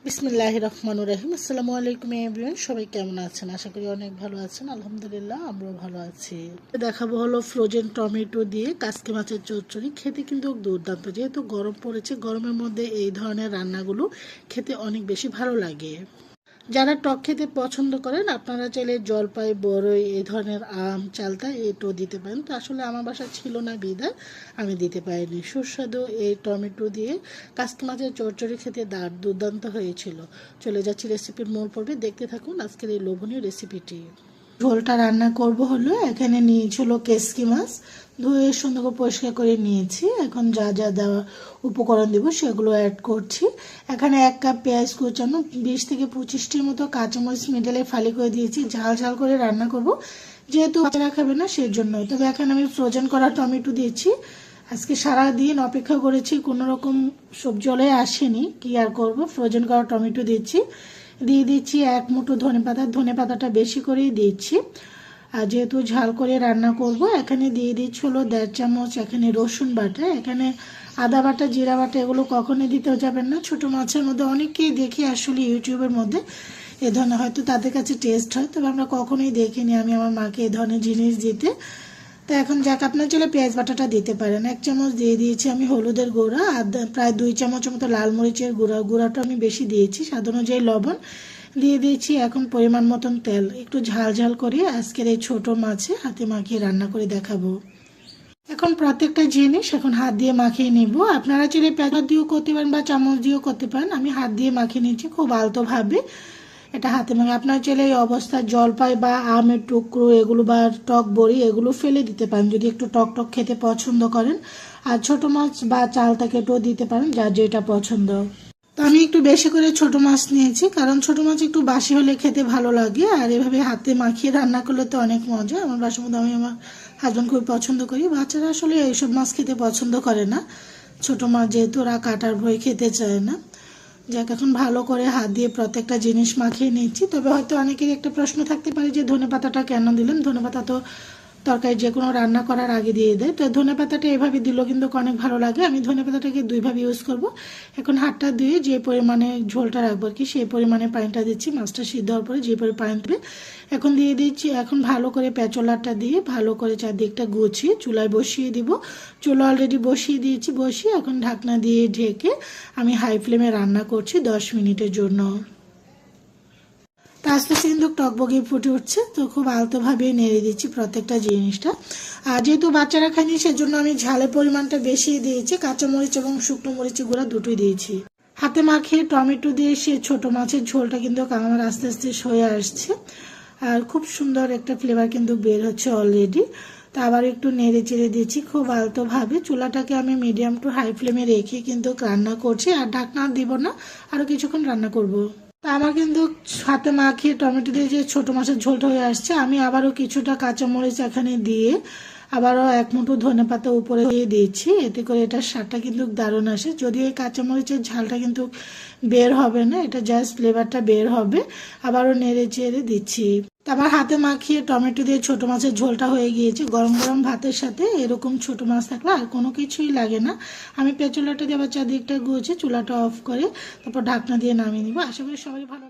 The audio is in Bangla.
বিসমিল্লাহির রহমানির রহিম। আসসালামু আলাইকুম এভরিওয়ান, সবাই কেমন আছেন? আশা করি অনেক ভালো আছেন। আলহামদুলিল্লাহ আমরাও ভালো আছি। দেখাবো হলো ফ্রোজেন টমেটো দিয়ে কাসকি মাছের চচ্চড়ি। খেতে কিন্তু দুর্দান্ত। যেহেতু গরম পড়েছে, গরমের মধ্যে এই ধরনের রান্নাগুলো খেতে অনেক বেশি ভালো লাগে। যারা টক খেতে পছন্দ করেন আপনারা চাইলে জলপাই, বড়ই, এই ধরনের আম, চালতা এটাও দিতে পারেন। তো আসলে আমার বাসায় ছিল না বিধায় আমি দিতে পারিনি। সুস্বাদু এই টমেটো দিয়ে কাসকি মাছের চচ্চড়ি খেতে দুর্দান্ত হয়েছিল। চলে যাচ্ছি রেসিপির মূল পর্বে, দেখতে থাকুন আজকের এই লোভনীয় রেসিপিটি। ঝোলটা রান্না করব হলো, এখানে নিয়েছিল কেসকি মাছ, ধুয়ে সুন্দর করে পরিষ্কার করে নিয়েছি। এখন যা যা দেওয়া উপকরণ দেবো সেগুলো অ্যাড করছি। এখানে 1 কাপ পেঁয়াজ কুচানো, 20 থেকে 25টির মতো কাঁচামরিচ মিডলে ফালি করে দিয়েছি। ঝাল ঝাল করে রান্না করব, যেহেতু বাচ্চারা খাবে না সেজন্য। তবে এখানে আমি ফ্রোজেন করা টমেটো দিয়েছি। আজকে সারাদিন অপেক্ষা করেছি, কোনো রকম সবজি হলে আসেনি, কি আর করব, ফ্রোজেন করা টমেটো দিচ্ছি। দিয়ে দিচ্ছি 1 মুঠো ধনেপাতা, ধনেপাতাটা বেশি করেই দিচ্ছি। আর যেহেতু ঝাল করে রান্না করব, এখানে দিয়ে দিচ্ছি হলো 1.5 চামচ এখানে রসুন বাটা। এখানে আদা বাটা, জিরা বাটা এগুলো কখনোই দিতে যাবেন না। ছোটো মাছের মধ্যে অনেকেই দেখি আসলে ইউটিউবের মধ্যে এ ধরনের, হয়তো তাদের কাছে টেস্ট হয়, তবে আমরা কখনোই দেখিনি আমি আমার মাকে এ ধরনের জিনিস দিতে। তো এখন যাক, আপনার চলে পেঁয়াজ বাটাটা দিতে পারেন। 1 চামচ দিয়ে দিয়েছি আমি হলুদের গুঁড়া, আর প্রায় 2 চামচের মতো লাল মরিচের গুঁড়াটা আমি বেশি দিয়েছি, স্বাদ অনুযায়ী লবণ দিয়ে দিয়েছি। এখন পরিমাণ মতন তেল, একটু ঝাল ঝাল করে আজকের এই ছোট মাছে হাতে মাখিয়ে রান্না করে দেখাবো। এখন প্রত্যেকটা জিনিস এখন হাত দিয়ে মাখিয়ে নিব। আপনারা চাইলে পেঁয়াজ দিয়েও করতে পারেন বা চামচ দিয়েও করতে পারেন। আমি হাত দিয়ে মাখিয়ে নিচ্ছি খুব আলতোভাবে, এটা হাতে মাখে। আপনার চাইলে এই অবস্থায় জলপাই বা আমের টুকরো এগুলো বা টক বড়ি এগুলো ফেলে দিতে পারেন যদি একটু টক টক খেতে পছন্দ করেন। আর ছোট মাছ বা চালতা কেটেও দিতে পারেন, যার যেটা পছন্দ। তো আমি একটু বেশি করে ছোট মাছ নিয়েছি, কারণ ছোট মাছ একটু বাসি হলে খেতে ভালো লাগে, আর এভাবে হাতে মাখিয়ে রান্না করলে তো অনেক মজা। আমার বাসার মধ্যে আমি আমার হাজব্যান্ড খুবই পছন্দ করি। বাচ্চারা আসলে এইসব মাছ খেতে পছন্দ করে না, ছোট মাছ যেহেতু ওরা কাটার ভয় খেতে চায় না। যাক, এখন ভালো করে হাত দিয়ে প্রত্যেকটা জিনিস মাখিয়ে নিচ্ছি। তবে হয়তো অনেকেরই একটা প্রশ্ন থাকতে পারে যে ধনেপাতাটা কেন দিলেন। ধনেপাতা তো তরকারি যে কোনো রান্না করার আগে দিয়ে দেয়, তো ধনেপাতাটা এভাবে দিলেও কিন্তু অনেক ভালো লাগে। আমি ধনেপাতাটাকে 2 ভাবে ইউজ করব। এখন হাতটা ধুয়ে যে পরিমাণে ঝোলটা রাখবো আর কি, সেই পরিমাণে পানিটা দিচ্ছি। মাছটা সিদ্ধ হওয়ার পরে যে পরিমাণে পানি দেবে এখন দিয়ে দিচ্ছি। এখন ভালো করে পেঁচলাটা দিয়ে ভালো করে চারদিকটা গুছিয়ে চুলায় বসিয়ে দিব। চুলা অলরেডি বসিয়ে দিয়েছি, বসিয়ে এখন ঢাকনা দিয়ে ঢেকে আমি হাই ফ্লেমে রান্না করছি 10 মিনিটের জন্য। আস্তে আস্তে কিন্তু টকবগিয়ে ফুটে উঠছে, তো খুব আলতোভাবে নেড়ে দিচ্ছি প্রত্যেকটা জিনিসটা। আর যেহেতু বাচ্চারা খায়নি সেজন্য আমি ঝালের পরিমাণটা বেশি দিয়েছি, কাঁচামরিচ এবং শুকনো মরিচের গুঁড়া দুটোই দিয়েছি। হাতে মাখিয়ে টমেটো দিয়ে সে ছোট মাছের ঝোলটা কিন্তু আমার আস্তে আস্তে হয়ে আসছে, আর খুব সুন্দর একটা ফ্লেভার কিন্তু বের হচ্ছে অলরেডি। তো আবার একটু নেড়ে চেড়ে দিচ্ছি খুব আলতোভাবে। চুলাটাকে আমি মিডিয়াম টু হাই ফ্লেমে রেখে কিন্তু রান্না করছি, আর ঢাকনা দিব না, আরও কিছুক্ষণ রান্না করব। তা আমার কিন্তু হাতে মাখিয়ে টমেটো দিয়ে যে ছোট মাছের ঝোলটা হয়ে আসছে, আমি আবারও কিছুটা কাঁচামরিচ এখানে দিয়ে আবারও 1 মুঠো ধনেপাতা উপরে দিয়ে দিয়েছি। এতে করে এটার স্বাদটা কিন্তু দারুণ আসে। যদিও এই কাঁচামরিচের ঝালটা কিন্তু বের হবে না, এটা জাস্ট ফ্লেভারটা বের হবে। আবারও নেড়ে চেড়ে দিচ্ছি। আমার হাতে মাখিয়ে টমেটো দিয়ে ছোট মাছের ঝোলটা হয়ে গিয়েছে। গরম গরম ভাতের সাথে এরকম ছোট মাছ থাকলে আর কোনো কিছুই লাগে না। আমি পেঁচলাটা দিয়ে আবার চারদিকটা গুছিয়ে চুলাটা অফ করে তারপর ঢাকনা দিয়ে নামিয়ে নিব। আশা করি সবাই ভালো